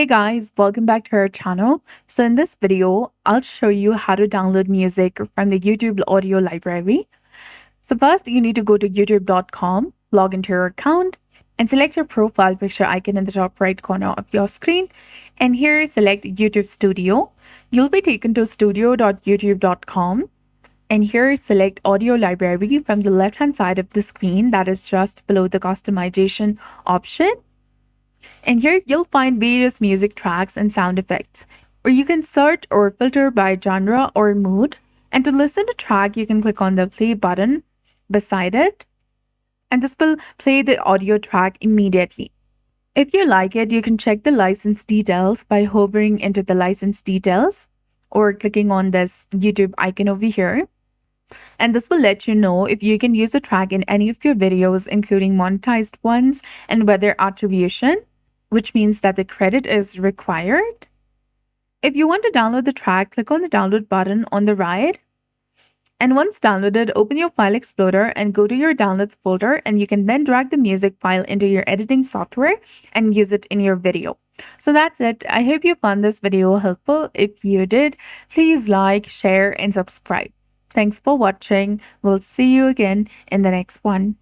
Hey guys, welcome back to our channel. So in this video, I'll show you how to download music from the YouTube audio library. So first, you need to go to youtube.com, log into your account, and select your profile picture icon in the top right corner of your screen. And here, select YouTube Studio. You'll be taken to studio.youtube.com. And here, select Audio Library from the left-hand side of the screen, that is just below the customization option. And here you'll find various music tracks and sound effects, or you can search or filter by genre or mood. And to listen to track, you can click on the play button beside it, and this will play the audio track immediately. If you like it, you can check the license details by hovering into the license details or clicking on this YouTube icon over here. And this will let you know if you can use the track in any of your videos, including monetized ones, and whether attribution, which means that the credit is required. If you want to download the track, click on the download button on the right. And once downloaded, open your file explorer and go to your downloads folder, and you can then drag the music file into your editing software and use it in your video. So that's it. I hope you found this video helpful. If you did, please like, share, and subscribe. Thanks for watching. We'll see you again in the next one.